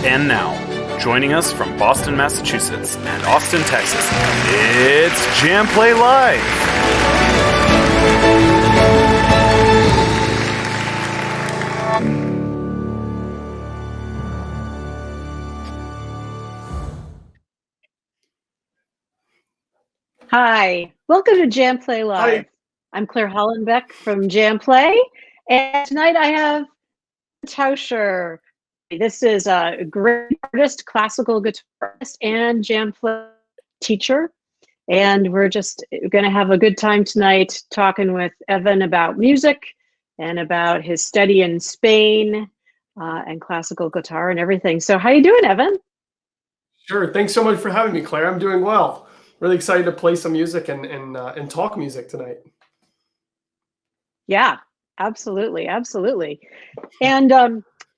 And now, joining us from Boston, Massachusetts and Austin, Texas, it's JamPlay Live! Hi, welcome to JamPlay Live. Hi. I'm Claire Hollenbeck from JamPlay, and tonight I have Taucher. This is a great artist, classical guitarist, and JamPlay teacher. And we're just going to have a good time tonight talking with Evan about music and about his study in Spain and classical guitar and everything. So how you doing, Evan? Sure. Thanks so much for having me, Claire. I'm doing well. Really excited to play some music and talk music tonight. Yeah, absolutely, absolutely. And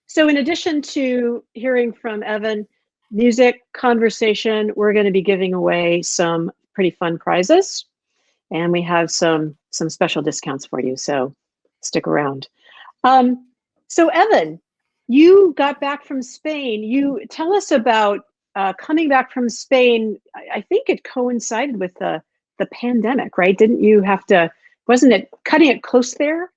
so in addition to hearing from Evan, music, conversation, we're going to be giving away some pretty fun prizes. And we have some special discounts for you, so stick around. So Evan, you got back from Spain. You tell us about coming back from Spain. I think it coincided with the pandemic, right? Didn't you have to, wasn't it cutting it close there?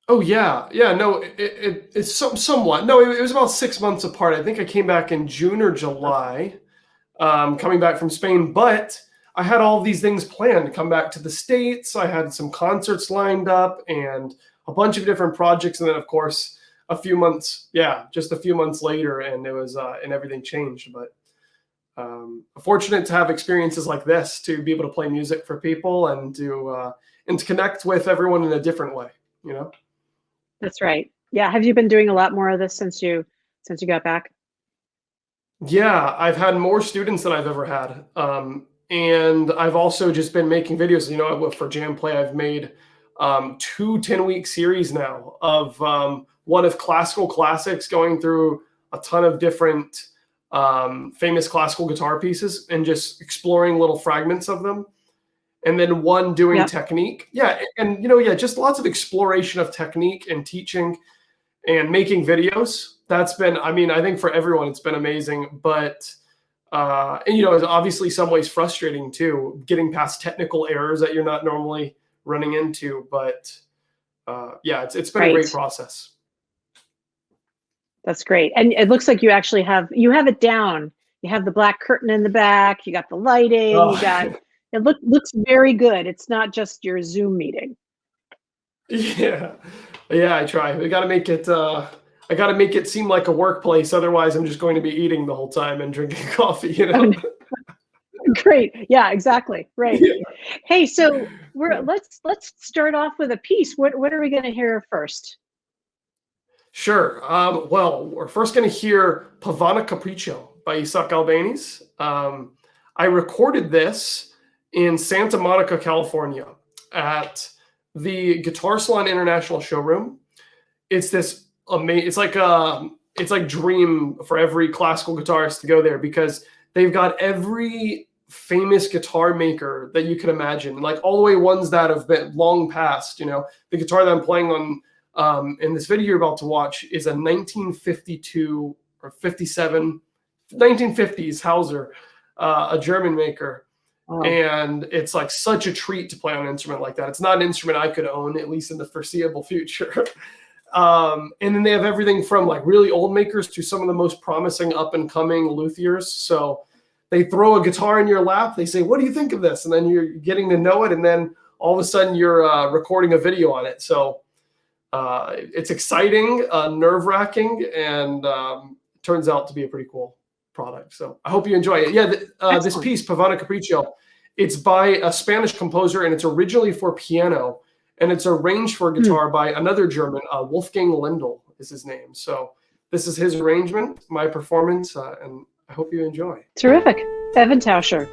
Oh yeah, no, it's somewhat. No, it was about 6 months apart. I think I came back in June or July, coming back from Spain. But I had all these things planned to come back to the States. I had some concerts lined up and a bunch of different projects, and then of course just a few months later, and it was and everything changed. But fortunate to have experiences like this to be able to play music for people and to connect with everyone in a different way. You know. That's right. Yeah. Have you been doing a lot more of this since you got back? Yeah, I've had more students than I've ever had. And I've also just been making videos. You know, for JamPlay, I've made 2 10-week series now of one of classical classics, going through a ton of different famous classical guitar pieces and just exploring little fragments of them. And then one doing technique. Yeah. And, just lots of exploration of technique and teaching and making videos. That's been, I think for everyone, it's been amazing. But, it's obviously some ways frustrating too, getting past technical errors that you're not normally running into. But it's been a great process. That's great. And it looks like you actually have it down. You have the black curtain in the back. You got the lighting. You got... It looks very good. It's not just your Zoom meeting. Yeah, I try. We got to make it. I got to make it seem like a workplace. Otherwise, I'm just going to be eating the whole time and drinking coffee. You know. Great. Yeah. Exactly. Right. Yeah. Hey, so let's start off with a piece. What are we going to hear first? Sure. Well, we're first going to hear Pavana Capricho by Isaac Albeniz. I recorded this in Santa Monica, California, at the Guitar Salon International Showroom. It's this amazing. It's like dream for every classical guitarist to go there, because they've got every famous guitar maker that you can imagine, like all the way ones that have been long past. You know, the guitar that I'm playing on in this video you're about to watch is a 1952 or 57, 1950s Hauser, a German maker. Oh. And it's like such a treat to play on an instrument like that. It's not an instrument I could own, at least in the foreseeable future. And then they have everything from like really old makers to some of the most promising up and coming luthiers. So they throw a guitar in your lap. They say, "What do you think of this?" And then you're getting to know it. And then all of a sudden you're recording a video on it. So it's exciting, nerve-wracking, and turns out to be a pretty cool product. So I hope you enjoy it. Yeah, this piece, Pavana Capricho, it's by a Spanish composer, and it's originally for piano, and it's arranged for guitar by another German, Wolfgang Lindl is his name. So this is his arrangement, my performance, and I hope you enjoy. Terrific. Evan Taucher.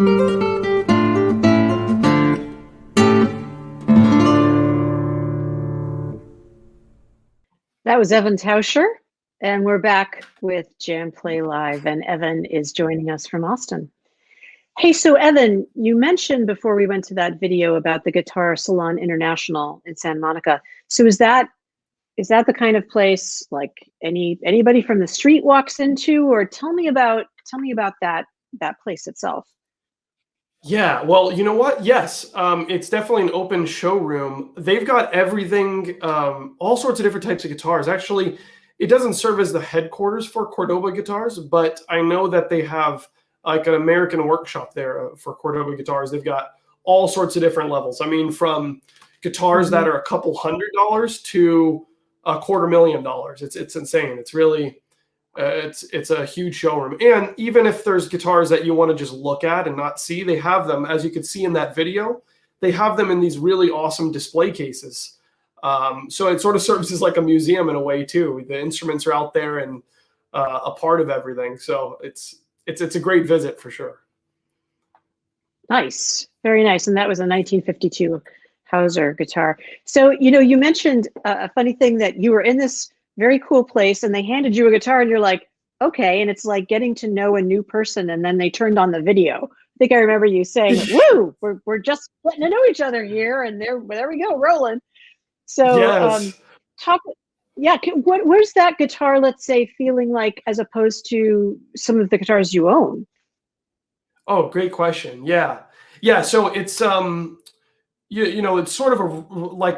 That was Evan Taucher, and we're back with JamPlay Live, and Evan is joining us from Austin. Hey, so Evan, you mentioned before we went to that video about the Guitar Salon International in Santa Monica. So is that the kind of place like anybody from the street walks into, or tell me about that place itself? Yeah, well, you know what? Yes, it's definitely an open showroom. They've got everything, all sorts of different types of guitars. Actually, it doesn't serve as the headquarters for Cordoba guitars, but I know that they have like an American workshop there for Cordoba guitars. They've got all sorts of different levels. I mean, from guitars that are a couple $100s to $250,000. It's insane. It's really it's a huge showroom. And even if there's guitars that you want to just look at and not see, they have them, as you could see in that video, they have them in these really awesome display cases. So it sort of serves as like a museum in a way too. The instruments are out there and a part of everything. So it's a great visit for sure. Nice, very nice. And that was a 1952 Hauser guitar. So, you mentioned a funny thing, that you were in this very cool place and they handed you a guitar and you're like, okay. And it's like getting to know a new person. And then they turned on the video. I think I remember you saying, woo, we're just getting to know each other here. And there we go, rolling. So yes. Where's that guitar, let's say, feeling like, as opposed to some of the guitars you own? Oh, great question. Yeah. So it's, it's sort of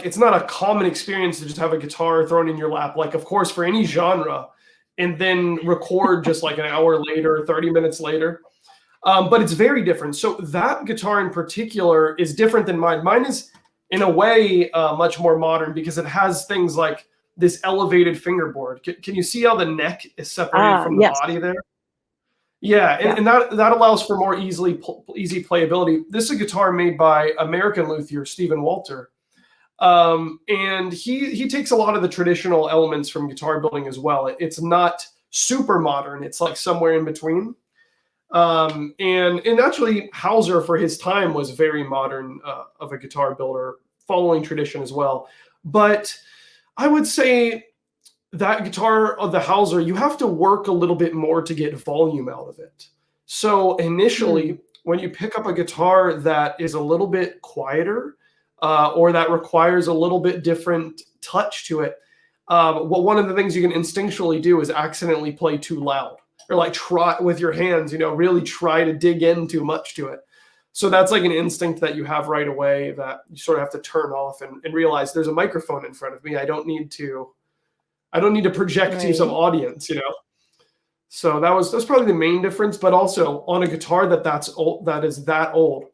it's not a common experience to just have a guitar thrown in your lap. Like, of course, for any genre, and then record just like an hour later, 30 minutes later. But it's very different. So that guitar in particular is different than mine. Mine is, in a way, much more modern because it has things like this elevated fingerboard. Can you see how the neck is separated from the body there? Yeah, and that allows for more easy playability. This is a guitar made by American luthier Stephen Walter, and he takes a lot of the traditional elements from guitar building as well. It's not super modern; it's like somewhere in between. And actually, Hauser for his time was very modern of a guitar builder, following tradition as well. But I would say that guitar of the Hauser, you have to work a little bit more to get volume out of it. So initially, when you pick up a guitar that is a little bit quieter, or that requires a little bit different touch to it, one of the things you can instinctually do is accidentally play too loud, or like try with your hands, really try to dig in too much to it. So that's like an instinct that you have right away that you sort of have to turn off and realize there's a microphone in front of me. I don't need to project to some audience, So that's probably the main difference. But also on a guitar that is that old,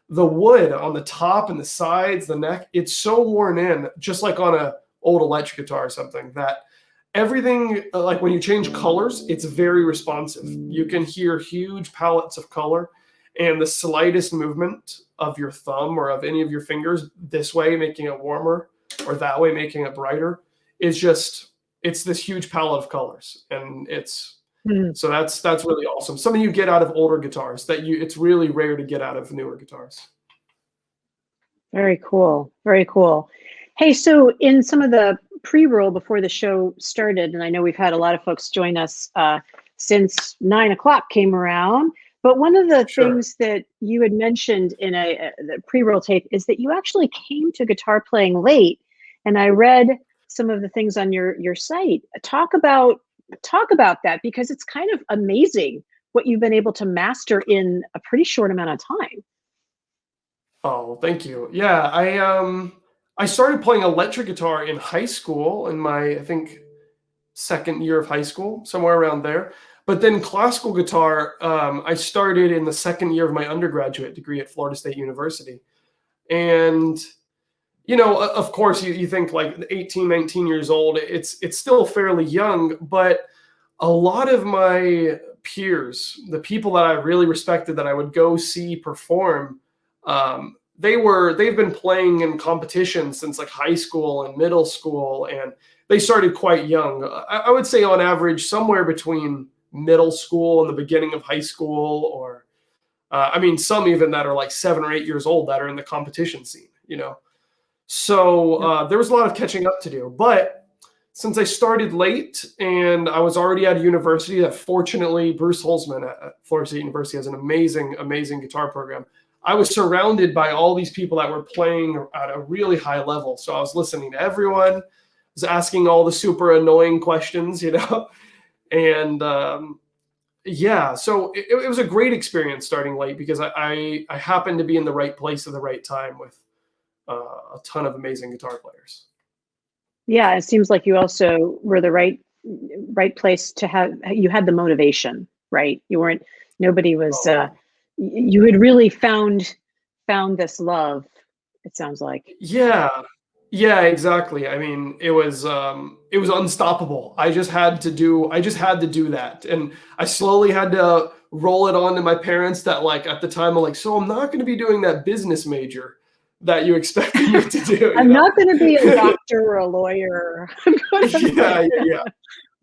the wood on the top and the sides, the neck, it's so worn in, just like on a old electric guitar or something, that everything, like when you change colors, it's very responsive. You can hear huge palettes of color, and the slightest movement of your thumb or of any of your fingers, this way making it warmer or that way making it brighter, is just, it's this huge palette of colors. And so that's really awesome. Something you get out of older guitars that it's really rare to get out of newer guitars. Very cool. Very cool. Hey, so in some of the pre-roll before the show started, and I know we've had a lot of folks join us since 9 o'clock came around, but one of the things that you had mentioned in the pre-roll tape is that you actually came to guitar playing late, and I read some of the things on your site. Talk about that, because it's kind of amazing what you've been able to master in a pretty short amount of time. Oh, thank you. Yeah, I started playing electric guitar in high school, in my, I think, second year of high school, somewhere around there. But then classical guitar, I started in the second year of my undergraduate degree at Florida State University. And, of course, you think like 18, 19 years old, it's still fairly young, but a lot of my peers, the people that I really respected that I would go see perform, they've been playing in competitions since like high school and middle school, and they started quite young. I would say on average somewhere between middle school and the beginning of high school, or I mean, some even that are like 7 or 8 years old that are in the competition scene, you know. So there was a lot of catching up to do. But since I started late and I was already at a university that fortunately Bruce Holzman at Florida State University has an amazing, amazing guitar program, I was surrounded by all these people that were playing at a really high level. So I was listening to everyone, was asking all the super annoying questions, you know. And yeah, so it was a great experience starting late because I happened to be in the right place at the right time with a ton of amazing guitar players. Yeah, it seems like you also were the right place to have. You had the motivation, right? You weren't. Nobody was. You had really found this love. It sounds like. Yeah, yeah, exactly. I mean, it was unstoppable. I just had to do that, and I slowly had to roll it on to my parents that like at the time I'm like, so I'm not going to be doing that business major that you expected me to do. I'm not going to be a doctor or a lawyer. I'm going to yeah.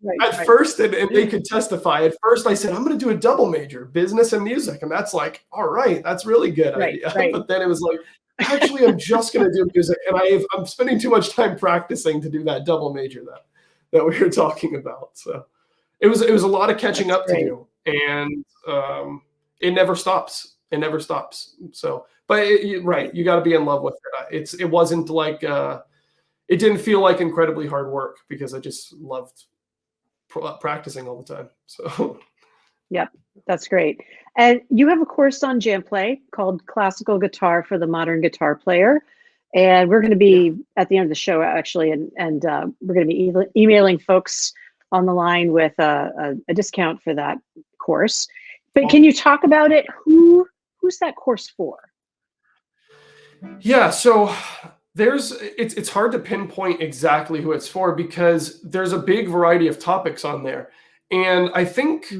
Right, at first, and they could testify. At first, I said I'm going to do a double major, business and music, and that's like, all right, that's really good idea. Right. But then it was like, actually, I'm just going to do music, and I'm spending too much time practicing to do that double major that we were talking about. So it was a lot of catching up to do, and it never stops. It never stops. So, but right, you got to be in love with it. It wasn't like it didn't feel like incredibly hard work because I just loved practicing all the time. So yep, that's great. And you have a course on JamPlay called Classical Guitar for the Modern Guitar Player. And we're going to be at the end of the show, actually, and we're going to be emailing folks on the line with a discount for that course. But can you talk about it? Who's that course for? Yeah, so it's hard to pinpoint exactly who it's for because there's a big variety of topics on there. And I think,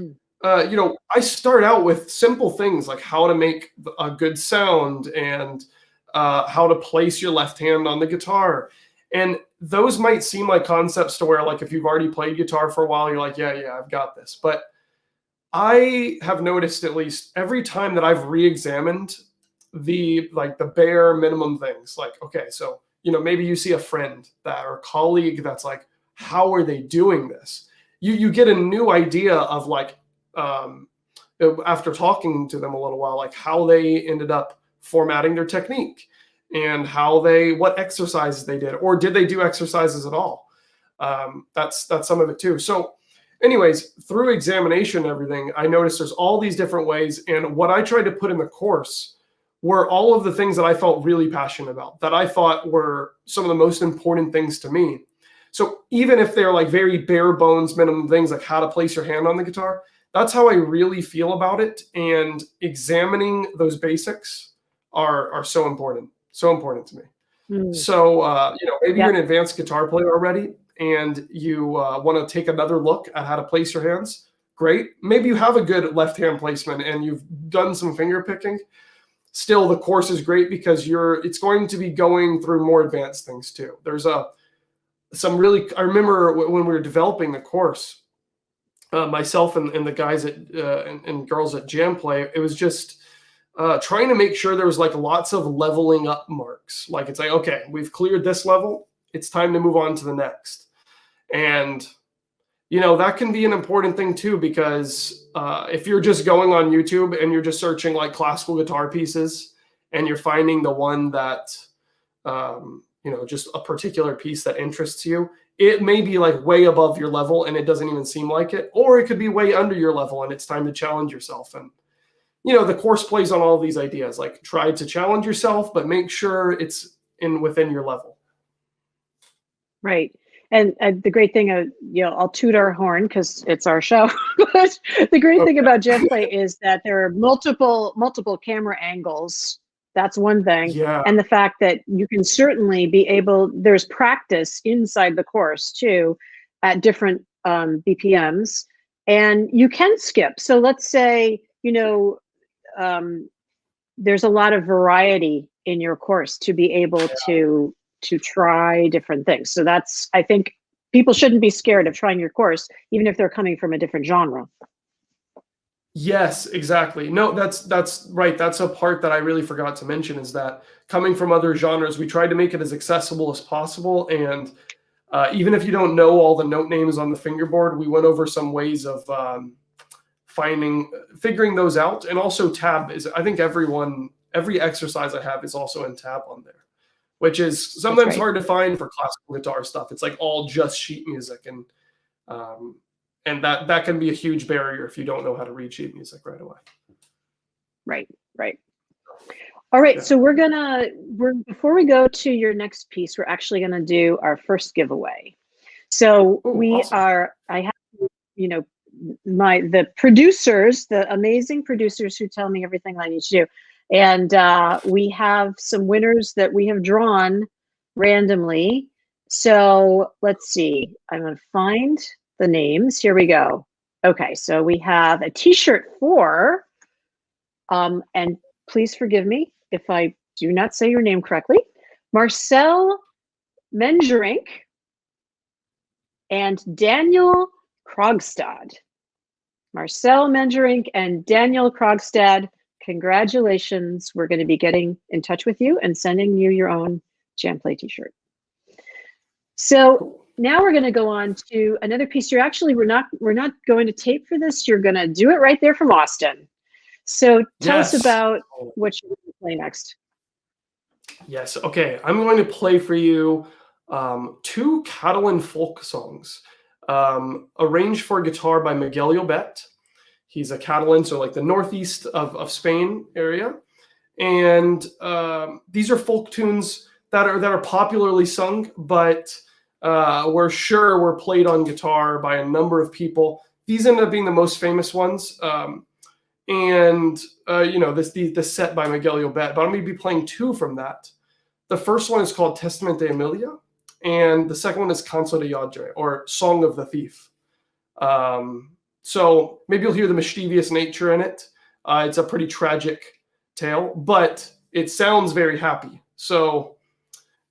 I start out with simple things like how to make a good sound and how to place your left hand on the guitar. And those might seem like concepts to where, like, if you've already played guitar for a while, you're like, yeah, I've got this. But I have noticed, at least every time that I've re-examined the bare minimum things, like, okay, so maybe you see a friend or a colleague that's like, how are they doing this? You get a new idea of like after talking to them a little while, like how they ended up formatting their technique and what exercises they did, or did they do exercises at all. That's some of it too. So anyways, through examination and everything, I noticed there's all these different ways, and what I tried to put in the course were all of the things that I felt really passionate about, that I thought were some of the most important things to me. So even if they're like very bare bones minimum things, like how to place your hand on the guitar, that's how I really feel about it. And examining those basics are so important to me. So, maybe you're an advanced guitar player already and you want to take another look at how to place your hands. Great. Maybe you have a good left hand placement and you've done some finger picking. Still, the course is great because it's going to be going through more advanced things too. There's I remember when we were developing the course, myself and the guys and girls at JamPlay, it was just trying to make sure there was like lots of leveling up marks. Like, it's like, okay, we've cleared this level, it's time to move on to the next. And that can be an important thing too, because if you're just going on YouTube and you're just searching like classical guitar pieces and you're finding the one that, just a particular piece that interests you, it may be like way above your level and it doesn't even seem like it, or it could be way under your level and it's time to challenge yourself. And, the course plays on all these ideas, like try to challenge yourself, but make sure it's within your level. Right. And the great thing, I'll toot our horn because it's our show. But the great thing about JamPlay is that there are multiple camera angles. That's one thing. Yeah. And the fact that you can certainly there's practice inside the course too, at different BPMs, and you can skip. So let's say, there's a lot of variety in your course to be able to try different things. So I think people shouldn't be scared of trying your course, even if they're coming from a different genre. Yes, exactly. No, that's right. That's a part that I really forgot to mention is that coming from other genres, we tried to make it as accessible as possible. And even if you don't know all the note names on the fingerboard, we went over some ways of figuring those out. And also tab is, I think every exercise I have is also in tab on there, which is That's sometimes right. hard to find for classical guitar stuff. It's like all just sheet music, um, and that can be a huge barrier if you don't know how to read sheet music right away. Right, right. All right, Yeah. so we're before we go to your next piece, we're actually gonna do our first giveaway. So Oh, awesome. I have, you know, the producers, the amazing producers who tell me everything I need to do. And we have some winners that we have drawn randomly. So let's see, I'm gonna find the names. Here we go. Okay, so we have a t-shirt for, and please forgive me if I do not say your name correctly, Marcel Mengerink and Daniel Krogstad. Marcel Mengerink and Daniel Krogstad, congratulations. We're going to be getting in touch with you and sending you your own JamPlay t-shirt. So now we're going to go on to another piece. We're not going to tape for this. You're going to do it right there from Austin. So tell us about what you're going to play next. Yes. Okay. I'm going to play for you two Catalan folk songs, arranged for guitar by Miguel Llobet. He's a Catalan, so like the northeast of Spain area. And these are folk tunes that are popularly sung, but we're sure were played on guitar by a number of people. These end up being the most famous ones. This set by Miguel Llobet, but I'm going to be playing two from that. The first one is called Testament de Emilia, and the second one is Cançó de Lladre, or Song of the Thief. So maybe you'll hear the mischievous nature in it. It's a pretty tragic tale, but it sounds very happy. So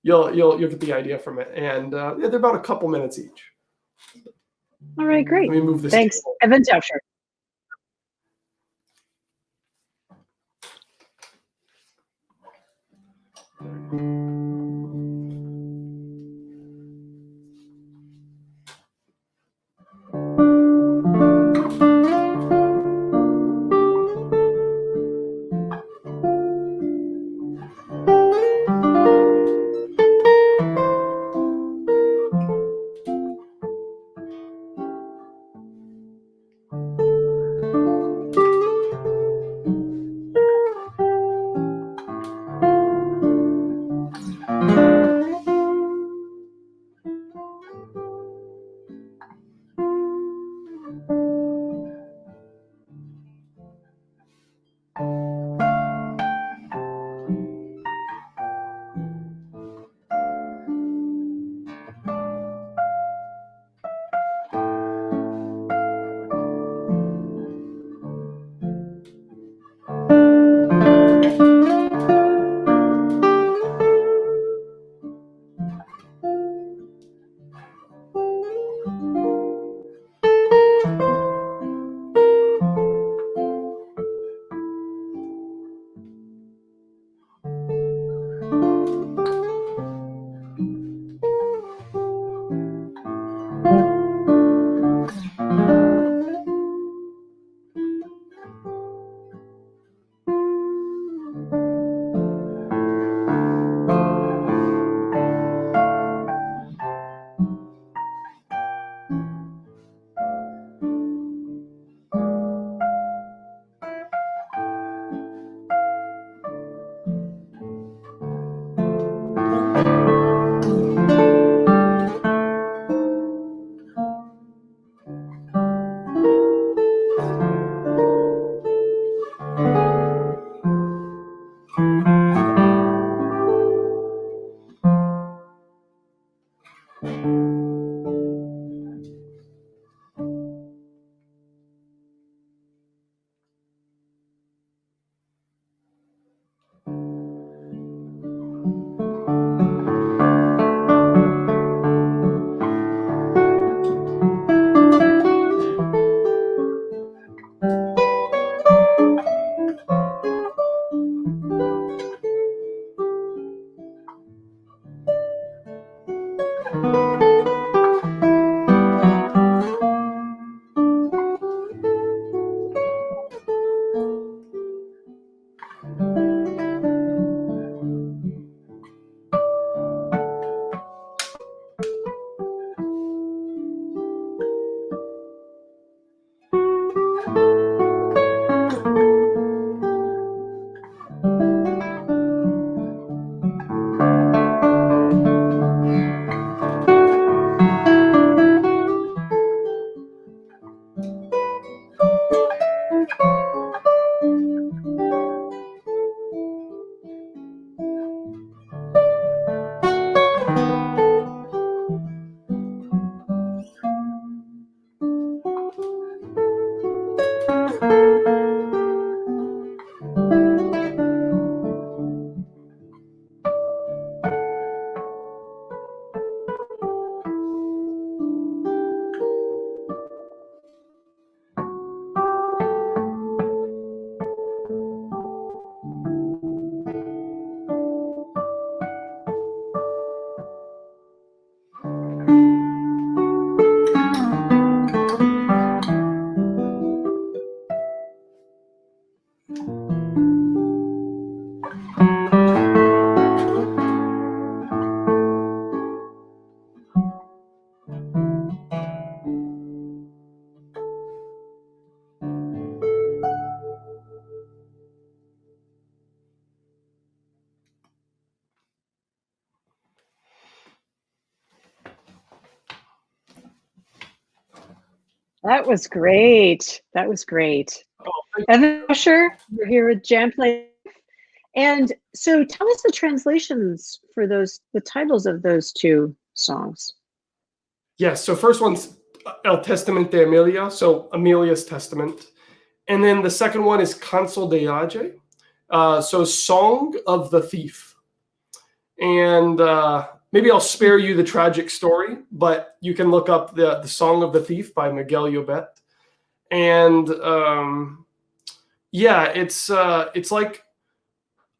you'll get the idea from it, and they're about a couple minutes each. All right, great. Let me move this. Thanks, Evan Taucher. That was great. That was great. Evan Taucher, you're here with JamPlay. And so tell us the translations for the titles of those two songs. Yes, so first one's El Testament de Emilia, so Emilia's Testament. And then the second one is Cançó de Age, so Song of the Thief. And maybe I'll spare you the tragic story, but you can look up the Song of the Thief by Miguel Llobet. And yeah, it's like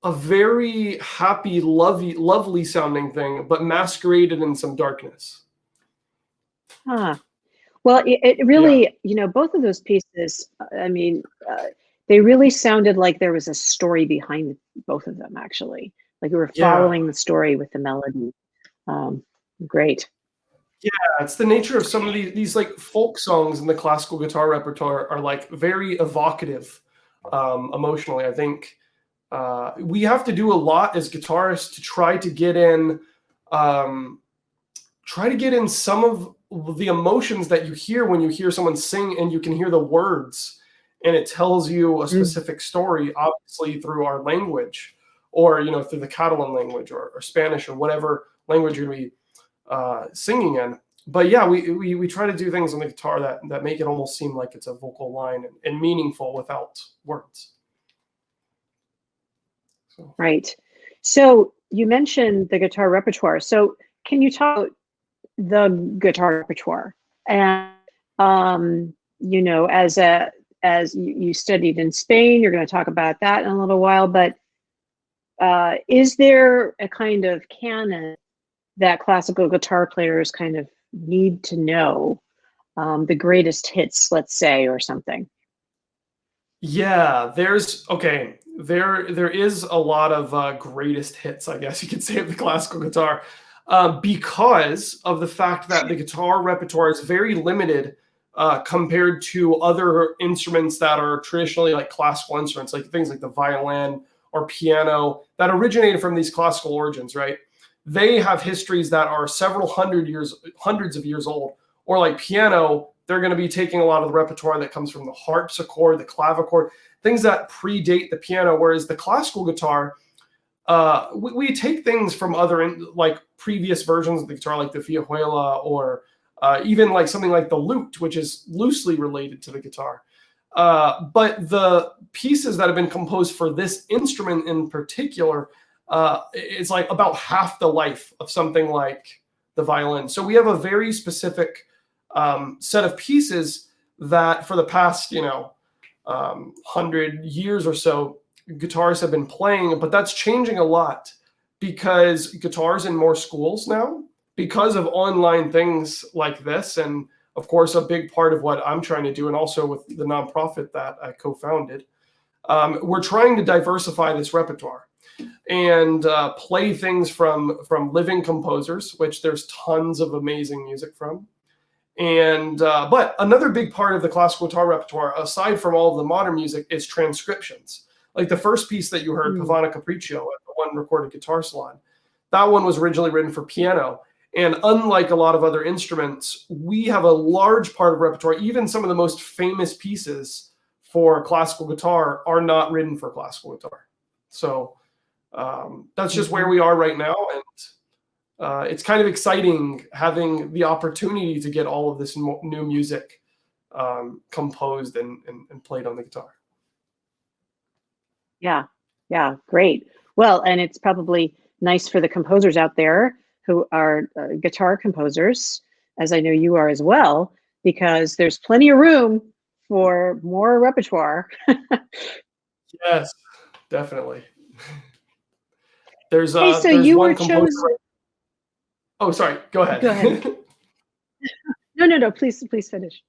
a very happy, lovely sounding thing, but masqueraded in some darkness. Huh. Well, it really, both of those pieces, I mean, they really sounded like there was a story behind both of them, actually. Like we were following the story with the melody. Great. Yeah, it's the nature of some of these like folk songs in the classical guitar repertoire are like very evocative emotionally. I think we have to do a lot as guitarists to try to get in some of the emotions that you hear when you hear someone sing and you can hear the words and it tells you a specific story, obviously through our language or through the Catalan language or Spanish or whatever language you're going to be singing in. But yeah, we try to do things on the guitar that make it almost seem like it's a vocal line and meaningful without words. So. Right. So you mentioned the guitar repertoire. So can you talk about the guitar repertoire? And as you studied in Spain, you're going to talk about that in a little while. But is there a kind of canon that classical guitar players kind of need to know, the greatest hits, let's say, or something? Yeah, there is a lot of greatest hits, I guess you could say, of the classical guitar, because of the fact that the guitar repertoire is very limited compared to other instruments that are traditionally like classical instruments, like things like the violin or piano that originated from these classical origins, right? They have histories that are several hundreds of years old, or like piano, they're going to be taking a lot of the repertoire that comes from the harpsichord, the clavichord, things that predate the piano. Whereas the classical guitar, we take things from other like previous versions of the guitar, like the vihuela, or even like something like the lute, which is loosely related to the guitar. But the pieces that have been composed for this instrument in particular, it's like about half the life of something like the violin. So we have a very specific set of pieces that for the past 100 years or so guitarists have been playing, but that's changing a lot because guitars in more schools now, because of online things like this. And of course, a big part of what I'm trying to do, and also with the nonprofit that I co-founded, we're trying to diversify this repertoire and play things from living composers, which there's tons of amazing music from. And but another big part of the classical guitar repertoire, aside from all of the modern music, is transcriptions. Like the first piece that you heard, Pavana Capricho, at the one recorded guitar salon, that one was originally written for piano. And unlike a lot of other instruments, we have a large part of repertoire, even some of the most famous pieces for classical guitar are not written for classical guitar. So that's just where we are right now. And it's kind of exciting having the opportunity to get all of this new music composed and played on the guitar. Yeah, great. Well, and it's probably nice for the composers out there who are guitar composers, as I know you are as well, because there's plenty of room for more repertoire. Yes, definitely. There's hey, so there's you one were composer. chosen. Oh, sorry. Go ahead. Go ahead. No. Please finish.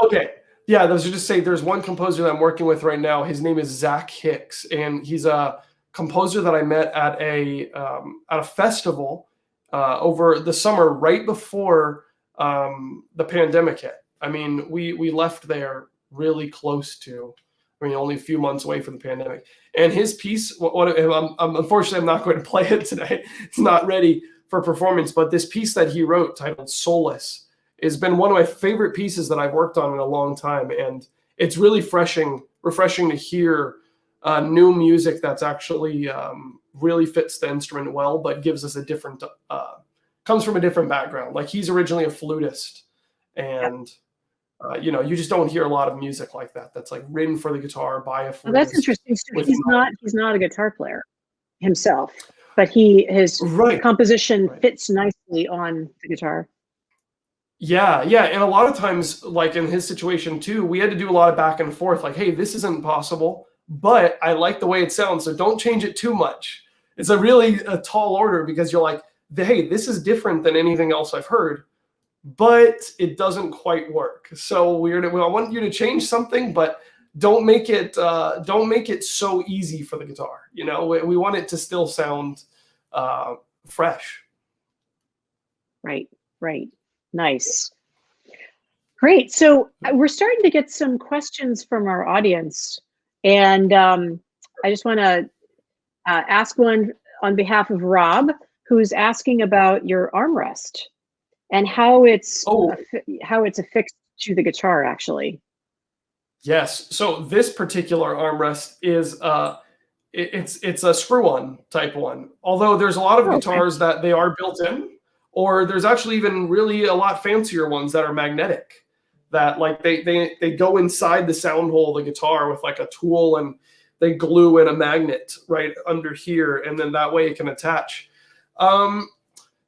Okay. Yeah, I was just say there's one composer that I'm working with right now. His name is Zach Hicks, and he's a composer that I met at a festival over the summer, right before the pandemic hit. I mean, we left there really close to, I mean, only a few months away from the pandemic. And his piece, unfortunately, I'm not going to play it today. It's not ready for performance. But this piece that he wrote, titled "Solace," has been one of my favorite pieces that I've worked on in a long time, and it's really refreshing to hear new music that's actually really fits the instrument well, but gives us a different comes from a different background. Like, he's originally a flutist, and you just don't hear a lot of music like that. That's like written for the guitar by a flutist. Well, that's interesting. So he's not a guitar player himself, but his composition fits nicely on the guitar. Yeah, and a lot of times, like in his situation too, we had to do a lot of back and forth. Like, hey, this isn't possible, but I like the way it sounds, so don't change it too much. It's a tall order, because you're like, hey, this is different than anything else I've heard, but it doesn't quite work. So I want you to change something, but don't make it so easy for the guitar. We want it to still sound fresh. Right. Nice. Great. So we're starting to get some questions from our audience, and I just want to ask one on behalf of Rob, who's asking about your armrest and how it's affixed to the guitar, actually. Yes. So this particular armrest is it's a screw-on type one. Although there's a lot of guitars that they are built in, or there's actually even really a lot fancier ones that are magnetic, that like they go inside the sound hole of the guitar with like a tool, and they glue in a magnet right under here, and then that way it can attach.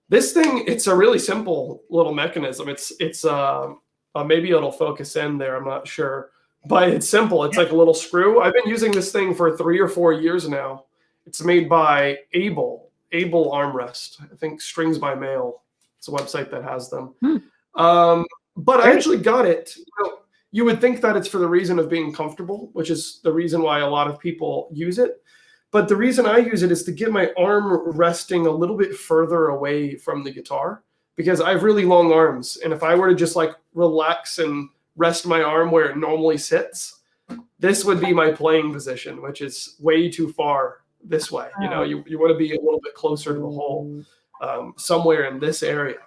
This thing, it's a really simple little mechanism. It's maybe it'll focus in there, I'm not sure, but it's simple. It's like a little screw. I've been using this thing for 3 or 4 years now. It's made by Able Armrest. I think Strings by Mail. It's a website that has them. But I actually got it. You would think that it's for the reason of being comfortable, which is the reason why a lot of people use it. But the reason I use it is to get my arm resting a little bit further away from the guitar, because I have really long arms. And if I were to just like relax and rest my arm where it normally sits, this would be my playing position, which is way too far this way. You want to be a little bit closer to the hole, somewhere in this area.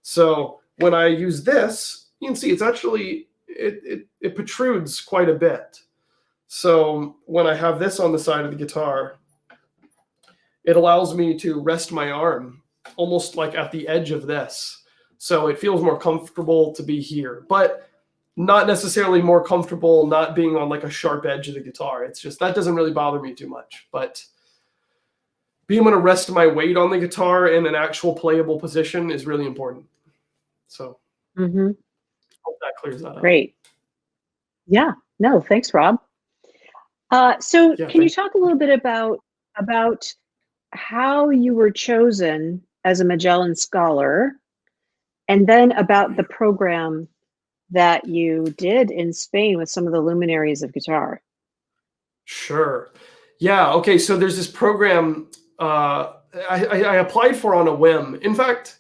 So when I use this, you can see it's actually it protrudes quite a bit. So when I have this on the side of the guitar, it allows me to rest my arm almost like at the edge of this. So it feels more comfortable to be here, but not necessarily more comfortable not being on like a sharp edge of the guitar. It's just, that doesn't really bother me too much. But being able to rest my weight on the guitar in an actual playable position is really important. So hope that clears that up. Great. Yeah. No, thanks, Rob. So can you talk a little bit about how you were chosen as a Magellan Scholar, and then about the program that you did in Spain with some of the luminaries of guitar? Sure. Yeah. Okay. So there's this program I applied for on a whim. In fact,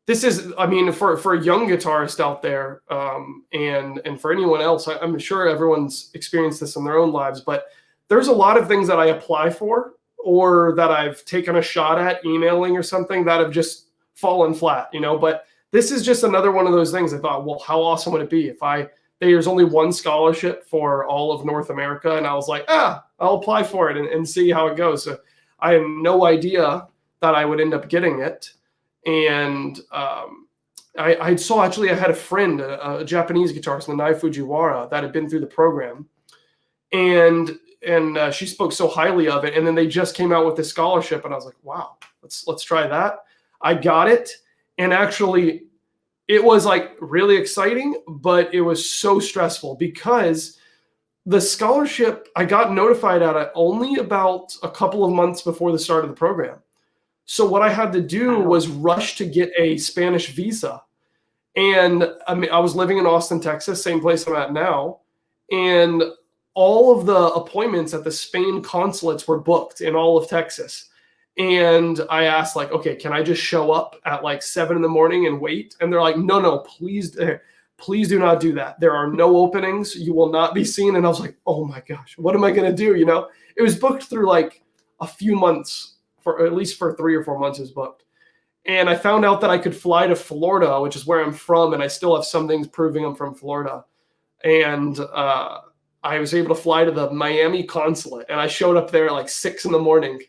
this is, I mean, for a young guitarist out there, and for anyone else, I'm sure everyone's experienced this in their own lives, but there's a lot of things that I apply for, or that I've taken a shot at emailing or something, that have just fallen flat, but this is just another one of those things. I thought, well, how awesome would it be if there's only one scholarship for all of North America, and I was like, I'll apply for it and see how it goes. So I had no idea that I would end up getting it. And I had a friend, a Japanese guitarist, Nanai Fujiwara, that had been through the program, and she spoke so highly of it. And then they just came out with this scholarship, and I was like, wow, let's try that. I got it, and actually, it was like really exciting, but it was so stressful, because the scholarship, I got notified at it only about a couple of months before the start of the program. So what I had to do was rush to get a Spanish visa. And I mean, I was living in Austin, Texas, same place I'm at now. And all of the appointments at the Spain consulates were booked in all of Texas. And I asked, like, okay, can I just show up at like 7 in the morning and wait? And they're like, no, please do not do that. There are no openings. You will not be seen. And I was like, oh my gosh, what am I going to do? You know, it was booked through like a few months, for at least for 3 or 4 months it was booked. And I found out that I could fly to Florida, which is where I'm from. And I still have some things proving I'm from Florida. And I was able to fly to the Miami consulate. And I showed up there at like 6 in the morning.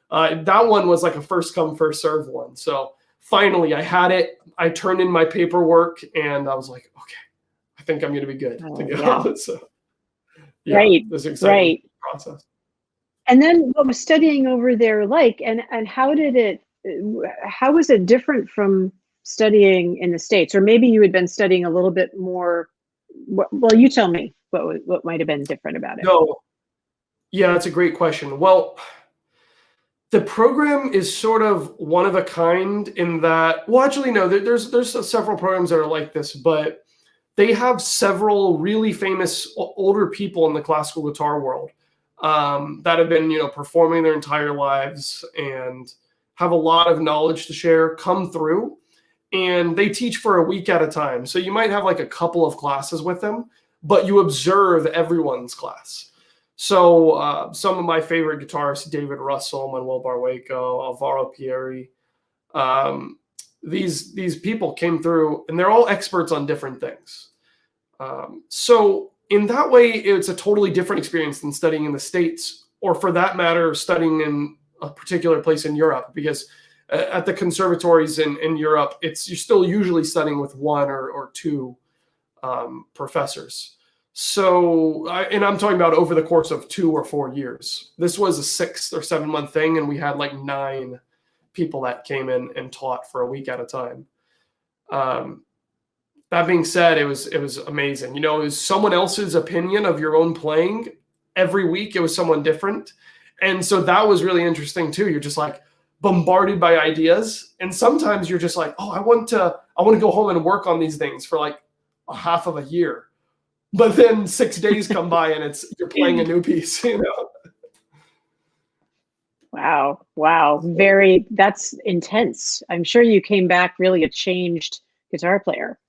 That one was like a first come, first serve one. So finally I had it. I turned in my paperwork and I was like, okay, I think I'm going to be good to go. Yeah. So yeah, right. this exciting process. And then what was studying over there like, and how was it different from studying in the States? Or maybe you had been studying a little bit more. Well, you tell me what might have been different about it. No. Yeah, that's a great question. Well, the program is sort of one of a kind in that, well, actually, no, there's several programs that are like this, but they have several really famous older people in the classical guitar world that have been, performing their entire lives and have a lot of knowledge to share, come through, and they teach for a week at a time. So you might have like a couple of classes with them, but you observe everyone's class. So some of my favorite guitarists, David Russell, Manuel Barrueco, Alvaro Pieri, these people came through, and they're all experts on different things. So in that way, it's a totally different experience than studying in the States, or for that matter, studying in a particular place in Europe, because at the conservatories in Europe, you're still usually studying with one or two professors. So, and I'm talking about over the course of 2 or 4 years. This was a 6 or 7 month thing, and we had like 9 people that came in and taught for a week at a time. That being said, it was amazing. It was someone else's opinion of your own playing every week. It was someone different, and so that was really interesting too. You're just like bombarded by ideas, and sometimes you're just like, oh, I want to go home and work on these things for like a half of a year. But then 6 days come by and you're playing a new piece, Wow. That's intense. I'm sure you came back really a changed guitar player.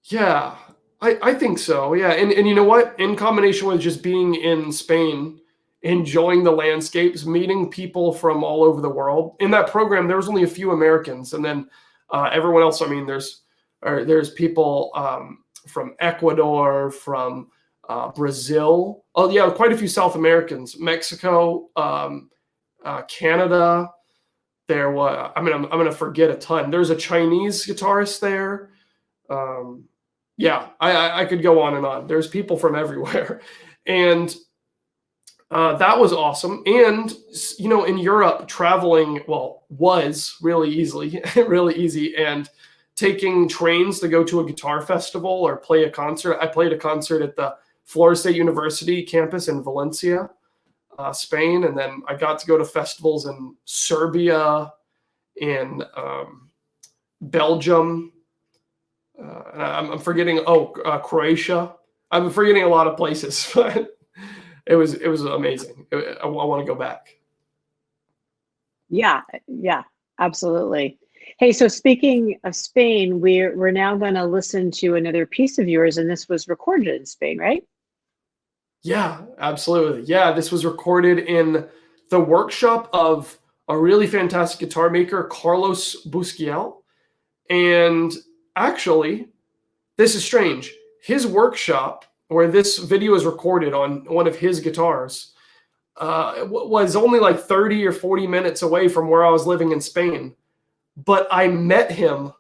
Yeah, I think so. Yeah. And you know what? In combination with just being in Spain, enjoying the landscapes, meeting people from all over the world. In that program, there was only a few Americans. And then everyone else, I mean, there's people from Ecuador, from Brazil. Oh yeah, quite a few South Americans, Mexico, Canada. There was, I mean, I'm going to forget a ton. There's a Chinese guitarist there. Yeah, I could go on and on. There's people from everywhere. And that was awesome. And, in Europe, traveling, was really easy. And taking trains to go to a guitar festival or play a concert. I played a concert at the Florida State University campus in Valencia, Spain. And then I got to go to festivals in Serbia, in Belgium. And I'm forgetting, Croatia. I'm forgetting a lot of places, but it was amazing. I want to go back. Yeah, absolutely. Hey, so speaking of Spain, we're now going to listen to another piece of yours, and this was recorded in Spain, right? Yeah, absolutely. Yeah, this was recorded in the workshop of a really fantastic guitar maker, Carlos Busquiel. And actually, this is strange. His workshop, where this video is recorded on one of his guitars, was only like 30 or 40 minutes away from where I was living in Spain. But I met him,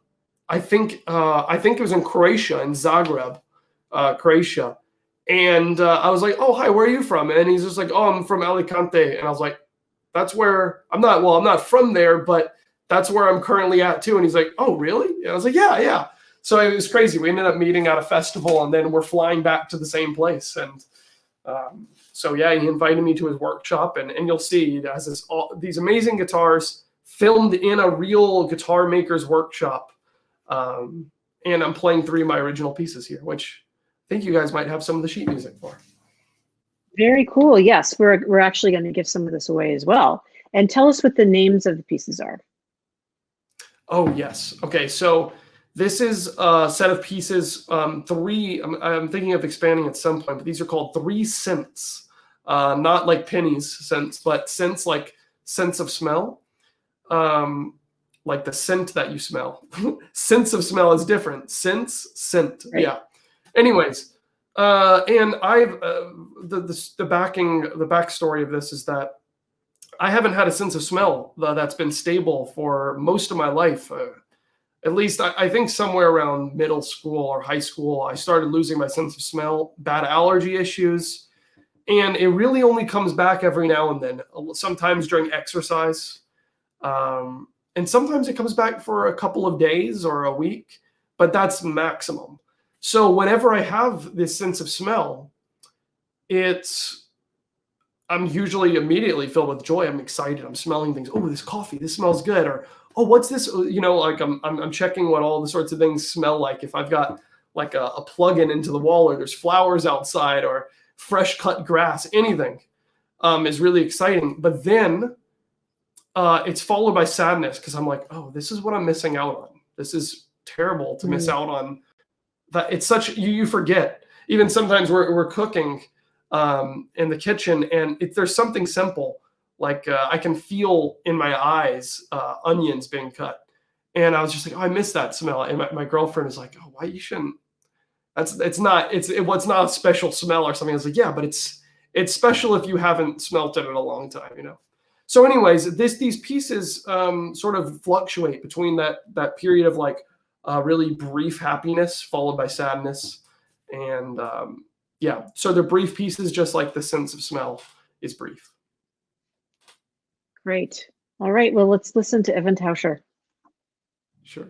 I think it was in Croatia, in Zagreb, Croatia. And I was like, oh, hi, where are you from? And he's just like, oh, I'm from Alicante. And I was like, that's where I'm not from there, but that's where I'm currently at too. And he's like, oh, really? And I was like, yeah. So it was crazy. We ended up meeting at a festival, and then we're flying back to the same place. And so, yeah, he invited me to his workshop, and you'll see he has these amazing guitars filmed in a real guitar maker's workshop. and I'm playing 3 of my original pieces here, which I think you guys might have some of the sheet music for. Very cool. Yes, we're actually going to give some of this away as well. And tell us what the names of the pieces are. Oh, yes. Okay, so this is a set of pieces, 3, I'm thinking of expanding at some point, but these are called 3 scents. Not like pennies scents, but scents like sense of smell. Like the scent that you smell. Sense of smell is different. Sense, scent. Right. Yeah. Anyways, and I've the backstory of this is that I haven't had a sense of smell that's been stable for most of my life. At least I think somewhere around middle school or high school, I started losing my sense of smell, bad allergy issues, and it really only comes back every now and then. Sometimes during exercise. And sometimes it comes back for a couple of days or a week, but that's maximum. So whenever I have this sense of smell, I'm usually immediately filled with joy. I'm excited. I'm smelling things. Oh, this coffee, this smells good. Or, oh, what's this? You know, like I'm checking what all the sorts of things smell like. If I've got like a plug-in into the wall, or there's flowers outside, or fresh cut grass, anything is really exciting. But then it's followed by sadness, because I'm like, oh, this is what I'm missing out on. This is terrible to miss out on. That it's such, you forget. Even sometimes we're cooking in the kitchen, and there's something simple like I can feel in my eyes onions being cut, and I was just like, oh, I miss that smell. And my girlfriend is like, oh, why you shouldn't? It's not a special smell or something. I was like, yeah, but it's special if you haven't smelt it in a long time, you know. So anyways, these pieces sort of fluctuate between that period of like really brief happiness followed by sadness. And yeah, so they're brief pieces, just like the sense of smell is brief. Great. All right, well, let's listen to Evan Taucher. Sure.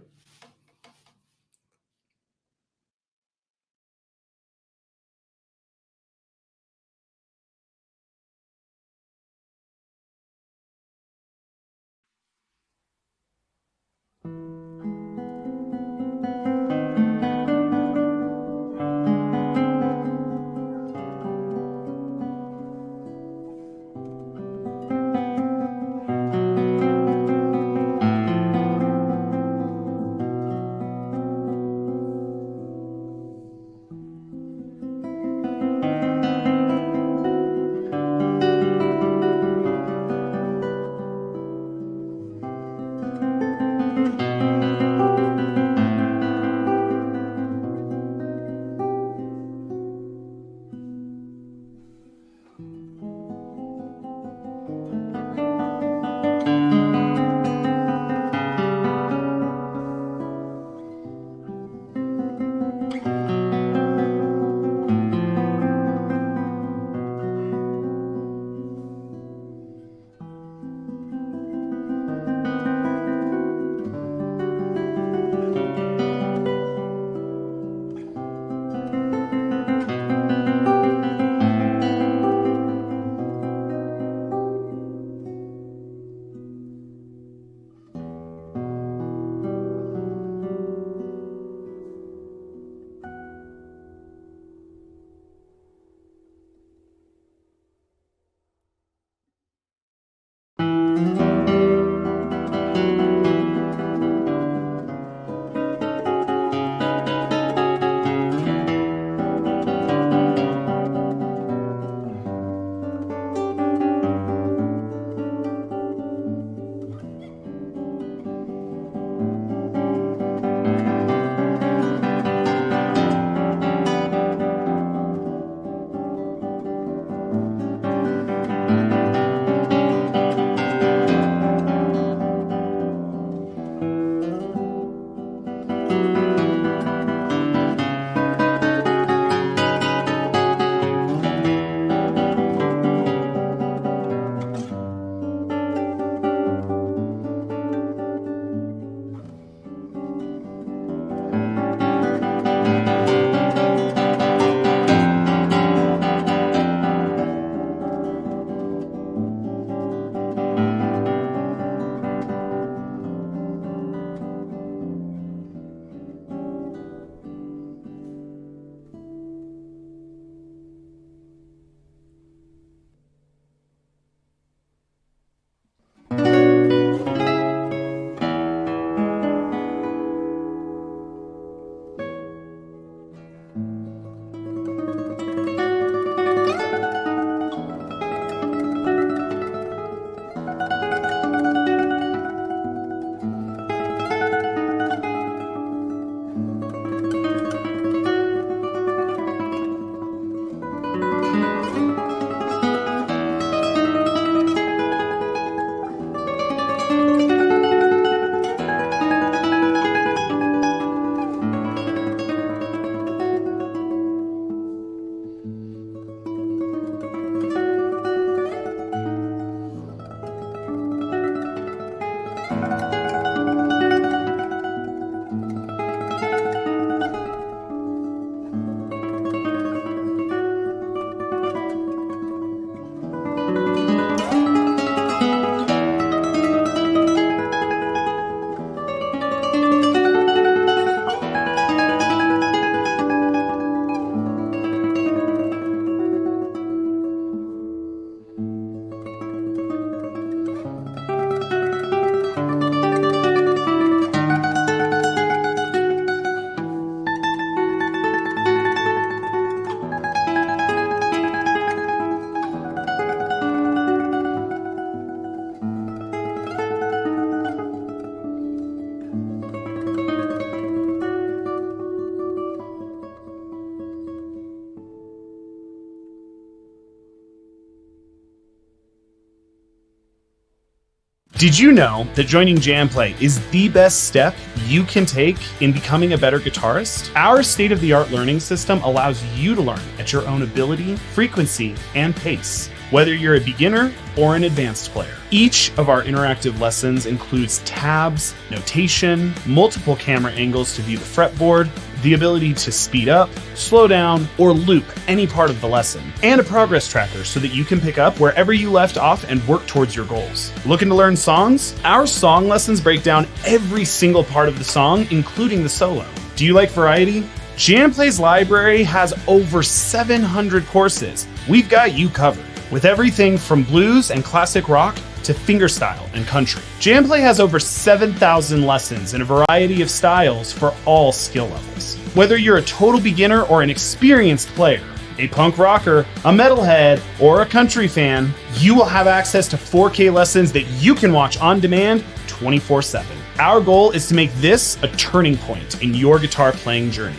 Did you know that joining JamPlay is the best step you can take in becoming a better guitarist? Our state-of-the-art learning system allows you to learn at your own ability, frequency, and pace, whether you're a beginner or an advanced player. Each of our interactive lessons includes tabs, notation, multiple camera angles to view the fretboard, the ability to speed up, slow down, or loop any part of the lesson, and a progress tracker so that you can pick up wherever you left off and work towards your goals. Looking to learn songs? Our song lessons break down every single part of the song, including the solo. Do you like variety? JamPlay's library has over 700 courses. We've got you covered, with everything from blues and classic rock to fingerstyle and country. JamPlay has over 7,000 lessons in a variety of styles for all skill levels. Whether you're a total beginner or an experienced player, a punk rocker, a metalhead, or a country fan, you will have access to 4K lessons that you can watch on demand 24/7. Our goal is to make this a turning point in your guitar playing journey.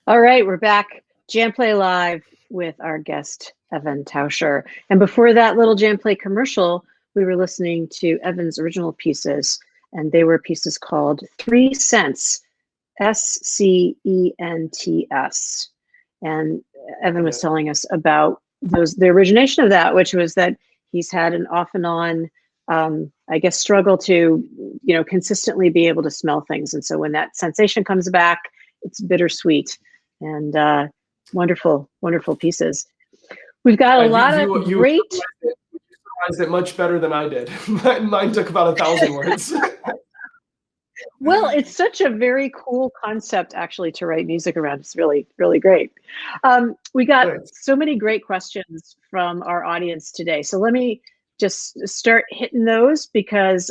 All right, we're back. JamPlay Live with our guest, Evan Taucher. And before that little JamPlay commercial, we were listening to Evan's original pieces, and they were pieces called 3 Cents, SCENTS. And Evan was telling us about the origination of that, which was that he's had an off and on, I guess, struggle to, consistently be able to smell things. And so when that sensation comes back, it's bittersweet. And wonderful, wonderful pieces. We've got a lot of great. You summarized it much better than I did. Mine took about 1,000 words. Well, it's such a very cool concept, actually, to write music around. It's really, really great. We got so many great questions from our audience today. So let me just start hitting those, because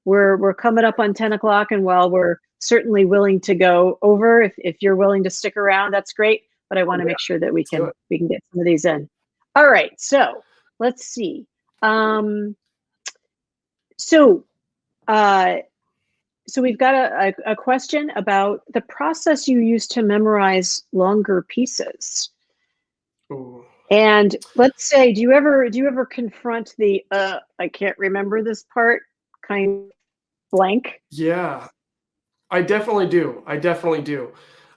we're coming up on 10 o'clock, and while we're certainly willing to go over, if you're willing to stick around, that's great. But I want to make sure that we can get some of these in. All right, so let's see. So we've got a question about the process you use to memorize longer pieces. Ooh. And let's say, do you ever confront the I can't remember this part kind of blank? Yeah. I definitely do.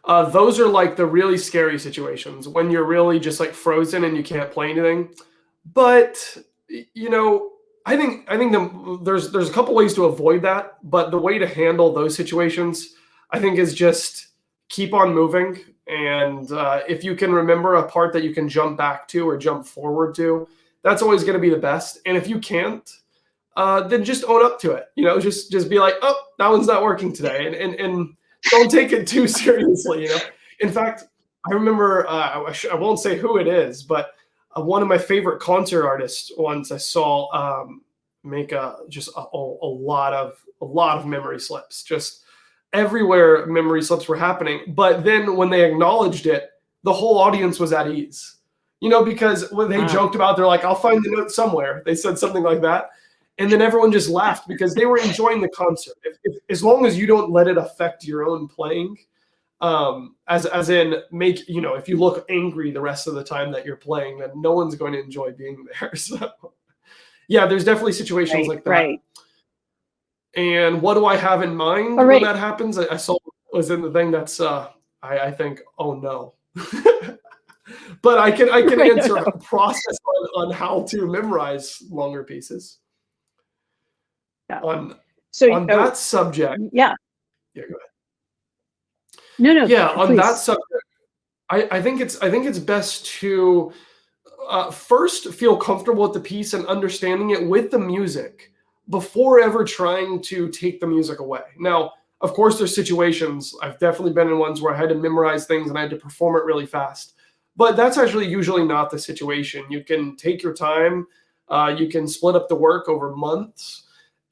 Those are like the really scary situations when you're really just like frozen and you can't play anything. But I think there's a couple ways to avoid that. But the way to handle those situations, I think, is just keep on moving. And if you can remember a part that you can jump back to or jump forward to, that's always going to be the best. And if you can't, then just own up to it. Just be like, oh, that one's not working today, and don't take it too seriously. In fact, I remember I won't say who it is, but one of my favorite concert artists once I saw make a lot of memory slips. Just everywhere memory slips were happening. But then when they acknowledged it, the whole audience was at ease. Because when they joked about, they're like, I'll find the note somewhere. They said something like that. And then everyone just laughed because they were enjoying the concert. As long as you don't let it affect your own playing, as in make, if you look angry the rest of the time that you're playing, then no one's going to enjoy being there. So yeah, there's definitely situations like that. Right. And what do I have in mind when that happens? I saw was in the thing that's I think, oh no. But I can answer a process on how to memorize longer pieces. Yeah. On that subject. Yeah. Yeah, go ahead. No. Yeah, please. On that subject, I think it's best to first feel comfortable with the piece and understanding it with the music before ever trying to take the music away. Now, of course, there's situations. I've definitely been in ones where I had to memorize things and I had to perform it really fast. But that's actually usually not the situation. You can take your time. You can split up the work over months.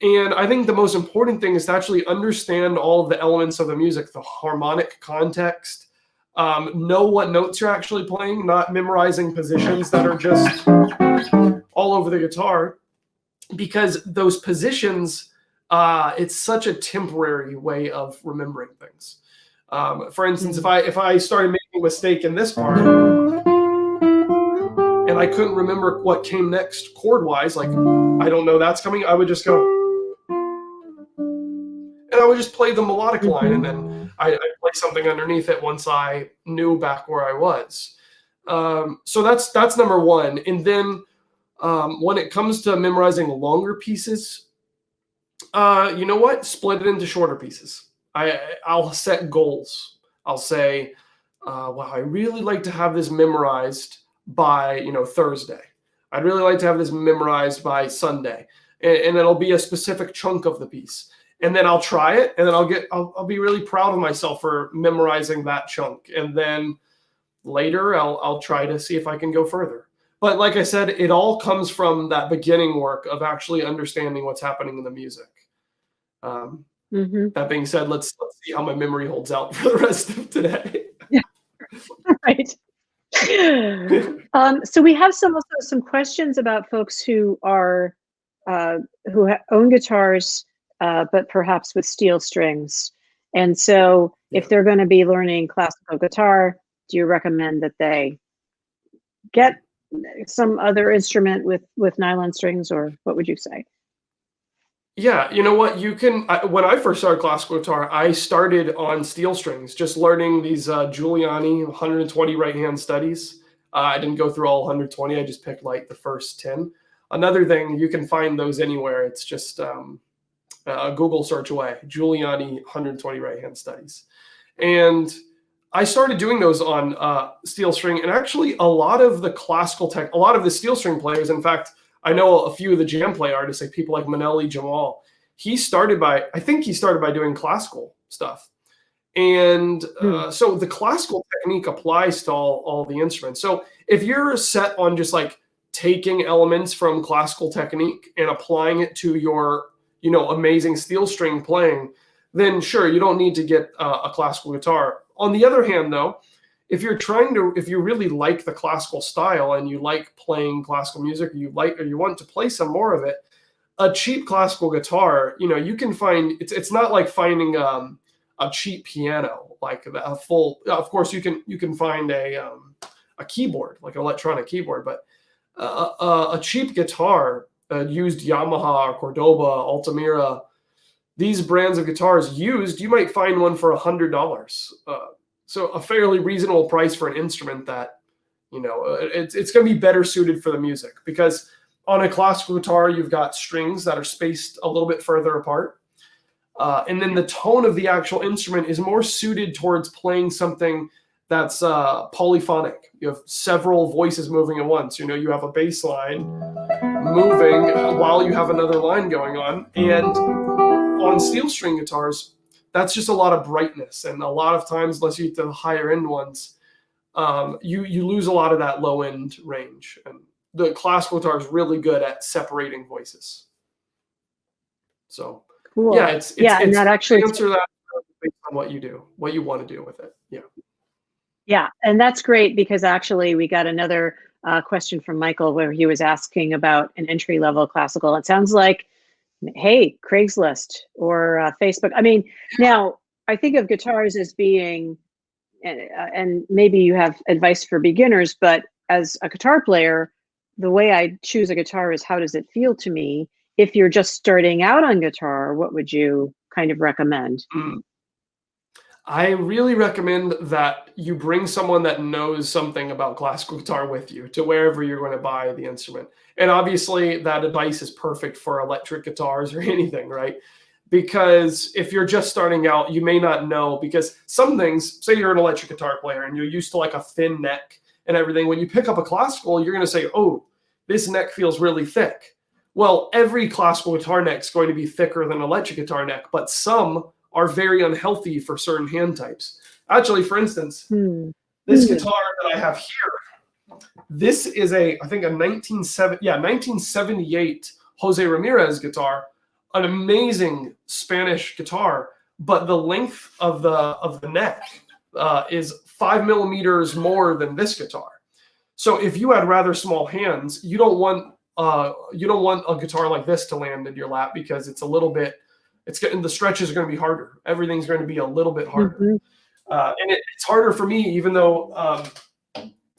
And I think the most important thing is to actually understand all of the elements of the music, the harmonic context, know what notes you're actually playing, not memorizing positions that are just all over the guitar, because those positions, it's such a temporary way of remembering things. For instance, if I started making a mistake in this part and I couldn't remember what came next chord-wise, like I don't know that's coming, I would just go, and I would just play the melodic line, and then I'd play something underneath it once I knew back where I was. So that's number one. And then when it comes to memorizing longer pieces, you know what? Split it into shorter pieces. I'll set goals. I'll say, wow, I really like to have this memorized by, Thursday. I'd really like to have this memorized by Sunday. And it'll be a specific chunk of the piece. And then I'll try it, and then I'll be really proud of myself for memorizing that chunk. And then later I'll try to see if I can go further. But like I said, it all comes from that beginning work of actually understanding what's happening in the music. That being said, let's see how my memory holds out for the rest of today. Yeah. Right. So we have some questions about folks who are who own guitars, but perhaps with steel strings. And so if they're going to be learning classical guitar, do you recommend that they get some other instrument with nylon strings, or what would you say? Yeah, you know what? You can. When I first started classical guitar, I started on steel strings, just learning these Giuliani 120 right-hand studies. I didn't go through all 120. I just picked like the first 10. Another thing, you can find those anywhere. It's just a Google search away, Giuliani 120 right-hand studies. And I started doing those on steel string. And actually, a lot of the steel string players, in fact, I know a few of the JamPlay artists, like people like Manelli Jamal. I think he started by doing classical stuff. And so the classical technique applies to all the instruments. So if you're set on just like taking elements from classical technique and applying it to your, amazing steel string playing, then sure, you don't need to get a classical guitar. On the other hand, though, if you really like the classical style and you like playing classical music, or you want to play some more of it, a cheap classical guitar, you can find, it's not like finding a cheap piano, like a full, of course you can find a keyboard, like an electronic keyboard, but a cheap guitar, used Yamaha, Cordoba, Altamira, these brands of guitars used, you might find one for $100. So a fairly reasonable price for an instrument that, it's going to be better suited for the music, because on a classical guitar, you've got strings that are spaced a little bit further apart. And then the tone of the actual instrument is more suited towards playing something that's polyphonic. You have several voices moving at once. You have a bass line moving while you have another line going on. And on steel string guitars, that's just a lot of brightness. And a lot of times, unless you get to the higher end ones, you lose a lot of that low end range. And the classical guitar is really good at separating voices. So cool. Yeah, it's and that actually answer that based on what you want to do with it. Yeah. Yeah, and that's great, because actually we got another question from Michael where he was asking about an entry-level classical. It sounds like, hey, Craigslist or Facebook. I mean, now I think of guitars as being, and maybe you have advice for beginners, but as a guitar player, the way I choose a guitar is, how does it feel to me? If you're just starting out on guitar, what would you kind of recommend? I really recommend that you bring someone that knows something about classical guitar with you to wherever you're going to buy the instrument. And obviously that advice is perfect for electric guitars or anything, right? Because if you're just starting out, you may not know, because some things, say you're an electric guitar player and you're used to like a thin neck and everything. When you pick up a classical, you're going to say, oh, this neck feels really thick. Well, every classical guitar neck is going to be thicker than an electric guitar neck, but some are very unhealthy for certain hand types. Actually, for instance, this guitar that I have here, this is I think a 1978 Jose Ramirez guitar, an amazing Spanish guitar, but the length of the neck is 5 millimeters more than this guitar. So if you had rather small hands, you don't want a guitar like this to land in your lap, because it's a little bit, the stretches are going to be harder. Everything's going to be a little bit harder. And it's harder for me, even though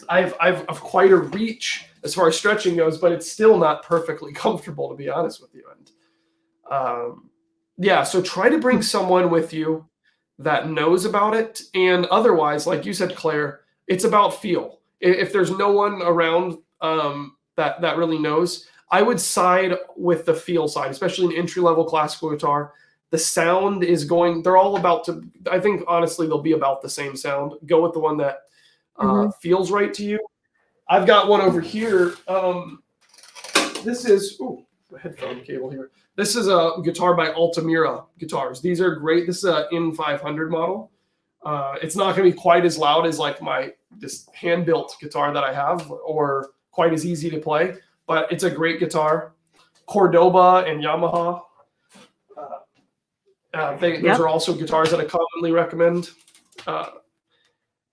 I've quite a reach as far as stretching goes, but it's still not perfectly comfortable, to be honest with you. And yeah, so try to bring someone with you that knows about it. And otherwise, like you said, Claire, it's about feel. If there's no one around that really knows, I would side with the feel side, especially in entry-level classical guitar. The sound is going, they're all about to, I think, honestly, they'll be about the same sound. Go with the one that feels right to you. I've got one over here. This is, the headphone cable here. This is a guitar by Altamira Guitars. These are great. This is a N500 model. It's not going to be quite as loud as like this hand-built guitar that I have, or quite as easy to play, but it's a great guitar. Cordoba and Yamaha. Those are also guitars that I commonly recommend.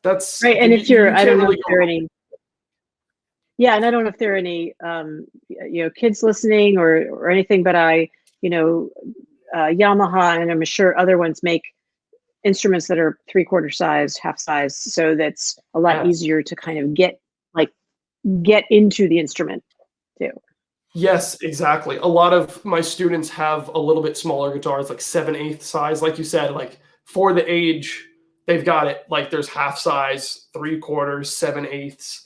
That's right. And if I don't know if there are any. Yeah, and I don't know if there are any kids listening or anything, but Yamaha, and I'm sure other ones make instruments that are 3/4 size, half size, so that's a lot easier to kind of get into the instrument too. Yes, exactly. A lot of my students have a little bit smaller guitars, like 7/8 size, like you said, like for the age, they've got it. Like there's half size, 3/4, 7/8,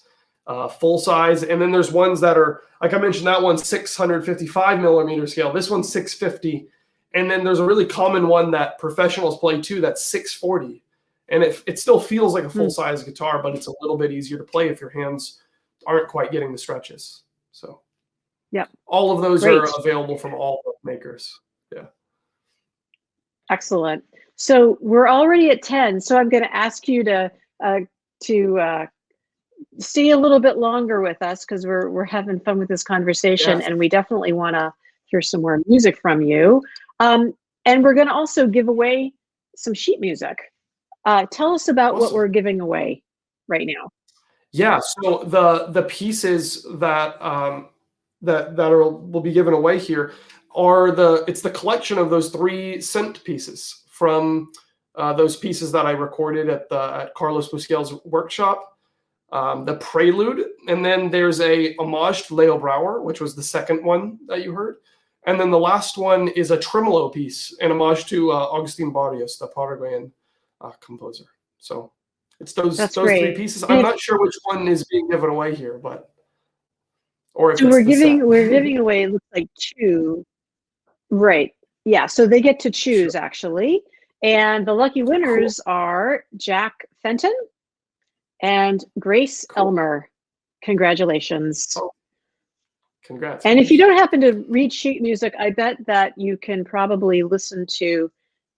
full size. And then there's ones that are, like I mentioned, that one's 655 millimeter scale. This one's 650. And then there's a really common one that professionals play too, that's 640. And it still feels like a full size guitar, but it's a little bit easier to play if your hands aren't quite getting the stretches. So yeah, all of those are available from all makers. Yeah. Excellent. So we're already at 10. So I'm going to ask you to stay a little bit longer with us, because we're having fun with this conversation, and we definitely want to hear some more music from you. And we're going to also give away some sheet music. Tell us about what we're giving away right now. Yeah. So the pieces that will be given away here are it's the collection of those 3 scent pieces from those pieces that I recorded at Carlos Busquel's workshop. The Prelude, and then there's a homage to Leo Brouwer, which was the second one that you heard. And then the last one is a tremolo piece, an homage to Agustin Barrios, the Paraguayan composer. So it's those 3 pieces. I'm not sure which one is being given away here, but so we're giving away, it looks like 2. Right. Yeah. So they get to choose actually, and the lucky winners are Jack Fenton and Grace Elmer. Congratulations. Congrats. And if you don't happen to read sheet music, I bet that you can probably listen to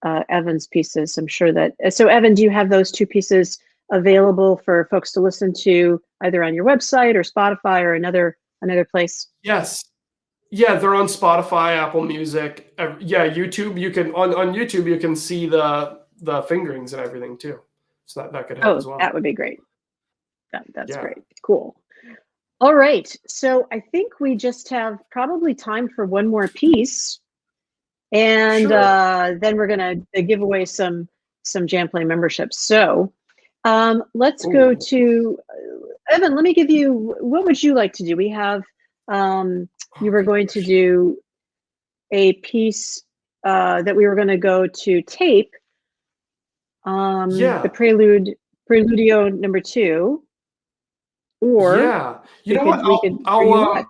Evan's pieces. I'm sure that. So Evan, do you have those 2 pieces available for folks to listen to either on your website or Spotify or another place? Yes. Yeah, they're on Spotify, Apple Music. Yeah, YouTube. You can on YouTube you can see the fingerings and everything too. So that could help as well. That would be great. That's great. Cool. All right. So I think we just have probably time for one more piece, and then we're gonna give away some JamPlay memberships. So let's go to Evan. Let me give you. What would you like to do? We have. You were going to do a piece that we were going to go to tape. The Preludio number 2. Or you know what?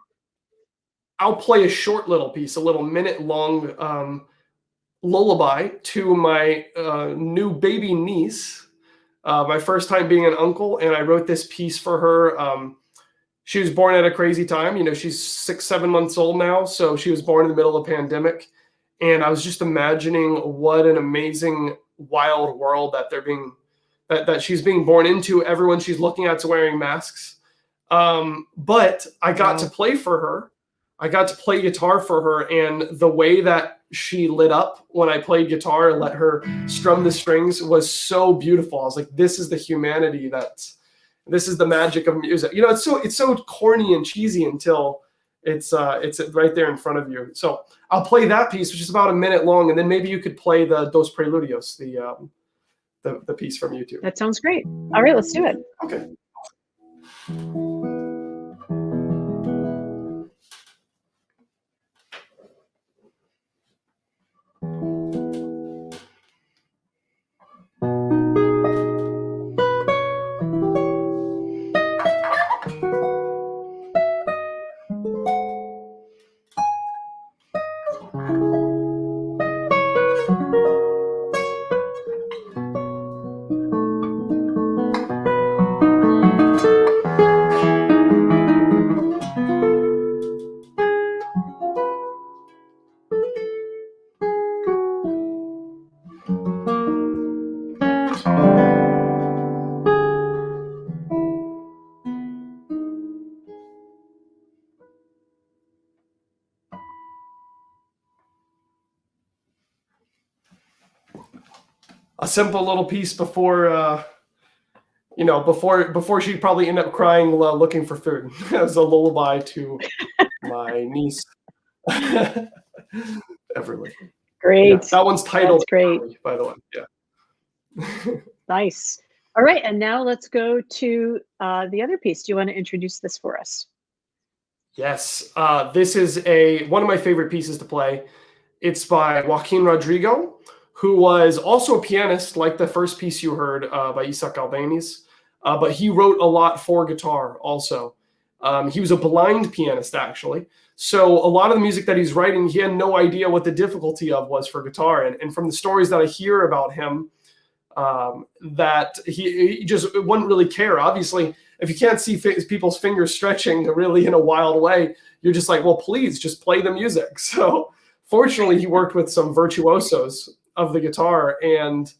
I'll play a short little piece, a little minute-long lullaby to my new baby niece. My first time being an uncle, and I wrote this piece for her. She was born at a crazy time. She's 6-7 months old now, so she was born in the middle of a pandemic. And I was just imagining what an amazing, wild world that she's being born into. Everyone she's looking at's wearing masks. But I got to play for her. I got to play guitar for her, and the way that she lit up when I played guitar and let her strum the strings was so beautiful. I was like, this is the humanity this is the magic of music. It's so corny and cheesy until it's right there in front of you. So I'll play that piece, which is about a minute long, and then maybe you could play the Dos Preludios, the piece from YouTube. That sounds great. All right, let's do it. Okay. A simple little piece before, before she'd probably end up crying looking for food as a lullaby to my niece, Everly. Great. Yeah, that one's titled. That's great. Everly, by the way. Yeah. Nice. All right, and now let's go to the other piece. Do you want to introduce this for us? Yes, this is one of my favorite pieces to play. It's by Joaquin Rodrigo, who was also a pianist, like the first piece you heard by Isaac Albéniz, but he wrote a lot for guitar also. He was a blind pianist, actually. So a lot of the music that he's writing, he had no idea what the difficulty of was for guitar. And from the stories that I hear about him, that he just wouldn't really care. Obviously, if you can't see people's fingers stretching really in a wild way, you're just like, well, please just play the music. So fortunately, he worked with some virtuosos of the guitar, and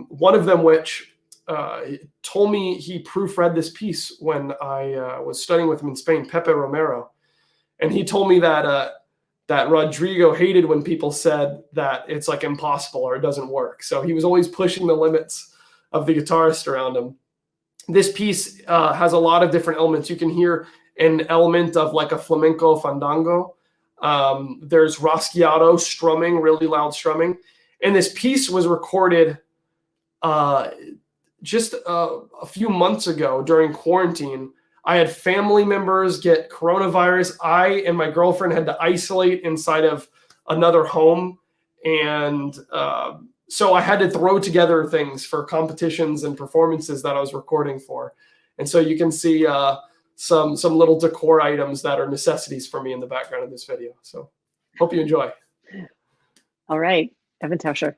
one of them, which told me he proofread this piece when I was studying with him in Spain, Pepe Romero, and he told me that that Rodrigo hated when people said that it's like impossible or it doesn't work. So he was always pushing the limits of the guitarist around him. This piece has a lot of different elements. You can hear an element of like a flamenco fandango. There's rasgueado strumming, really loud strumming. And this piece was recorded just a few months ago during quarantine. I had family members get coronavirus. I and my girlfriend had to isolate inside of another home. And so I had to throw together things for competitions and performances that I was recording for. And so you can see some little decor items that are necessities for me in the background of this video. So hope you enjoy. All right, Evan Taucher.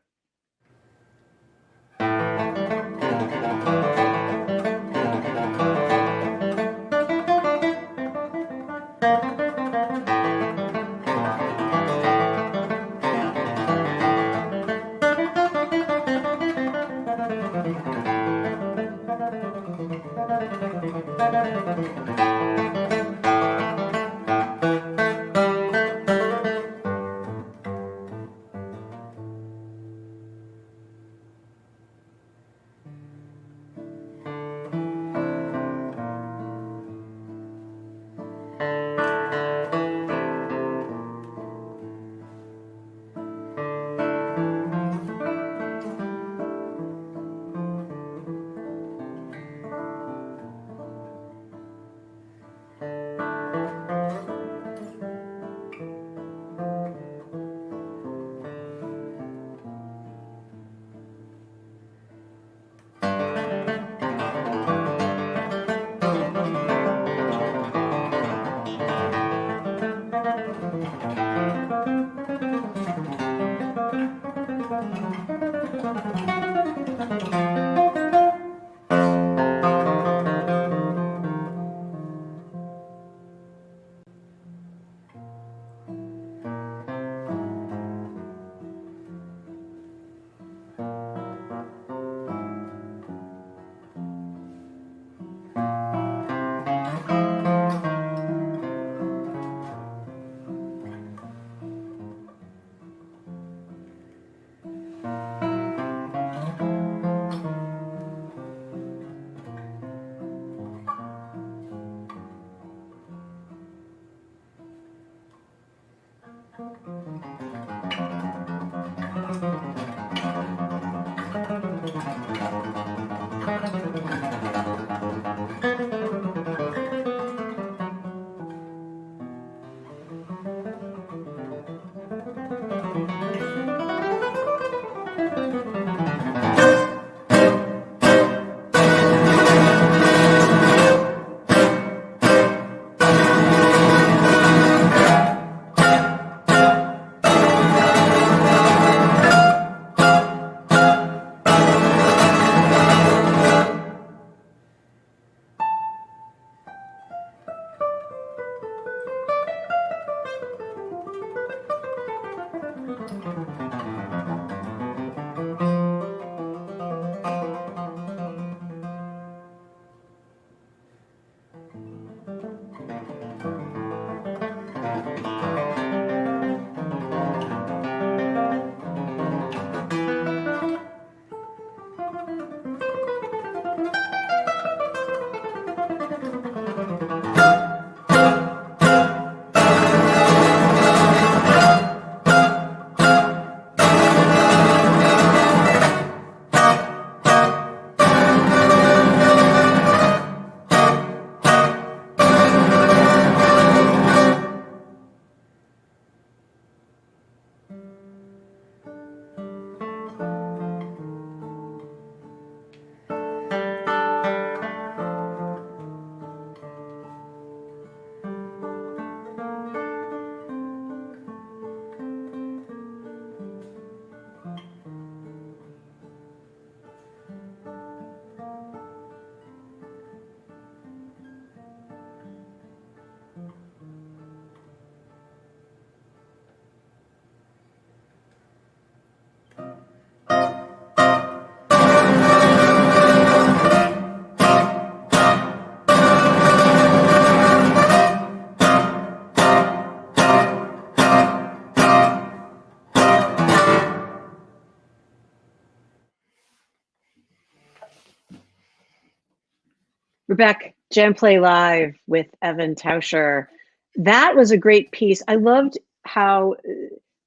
We're back, JamPlay Live with Evan Taucher. That was a great piece. I loved how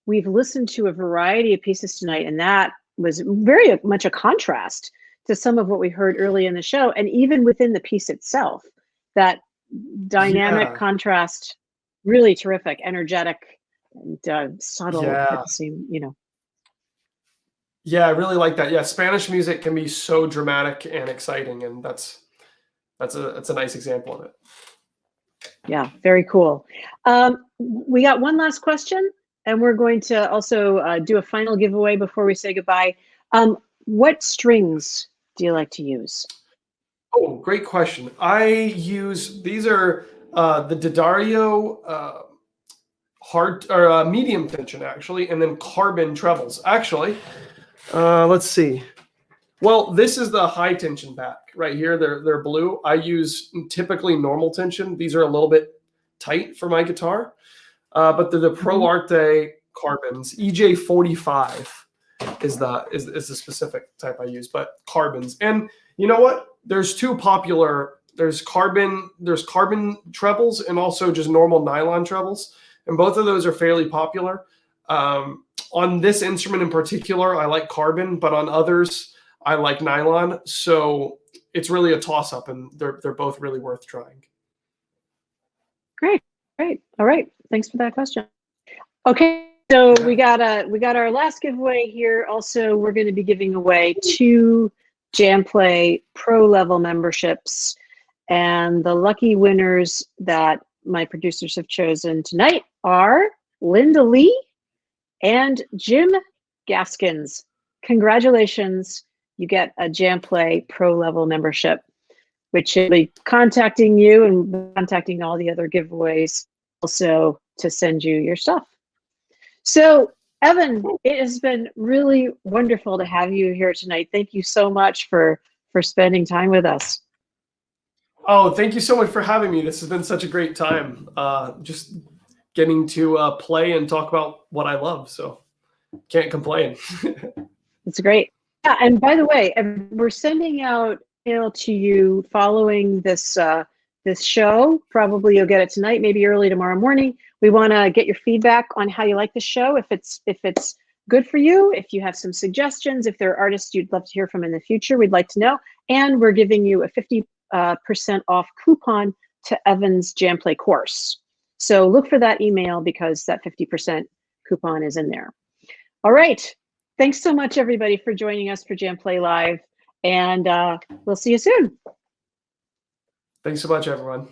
we've listened to a variety of pieces tonight, and that was very much a contrast to some of what we heard early in the show, and even within the piece itself, that dynamic contrast, really terrific, energetic, and subtle at the same, you know. Yeah, I really like that. Yeah, Spanish music can be so dramatic and exciting, and that's a nice example of it. Yeah, very cool. We got one last question, and we're going to also do a final giveaway before we say goodbye. What strings do you like to use? Oh, great question. I use, these are the D'Addario hard or medium tension, actually, and then carbon trebles. Actually, let's see. Well, this is the high tension pack right here. They're blue. I use typically normal tension. These are a little bit tight for my guitar, but they're the Pro Arte carbons. EJ45 is the specific type I use, but carbons. And you know what? There's two popular. There's carbon trebles and also just normal nylon trebles, and both of those are fairly popular. On this instrument in particular, I like carbon, but on others, I like nylon. So it's really a toss-up, and they're both really worth trying. Great. All right. Thanks for that question. Okay, so we got our last giveaway here. Also, we're going to be giving away 2 JamPlay Pro level memberships, and the lucky winners that my producers have chosen tonight are Linda Lee and Jim Gaskins. Congratulations. You get a JamPlay Pro level membership, which will be contacting you and contacting all the other giveaways also to send you your stuff. So, Evan, it has been really wonderful to have you here tonight. Thank you so much for spending time with us. Oh, thank you so much for having me. This has been such a great time. Just getting to play and talk about what I love. So can't complain. It's great. Yeah, and by the way, we're sending out email to you following this this show. Probably you'll get it tonight, maybe early tomorrow morning. We want to get your feedback on how you like the show. If it's good for you, if you have some suggestions, if there are artists you'd love to hear from in the future, we'd like to know. And we're giving you a 50% off coupon to Evan's JamPlay course. So look for that email because that 50% coupon is in there. All right. Thanks so much, everybody, for joining us for JamPlay Live. And we'll see you soon. Thanks so much, everyone.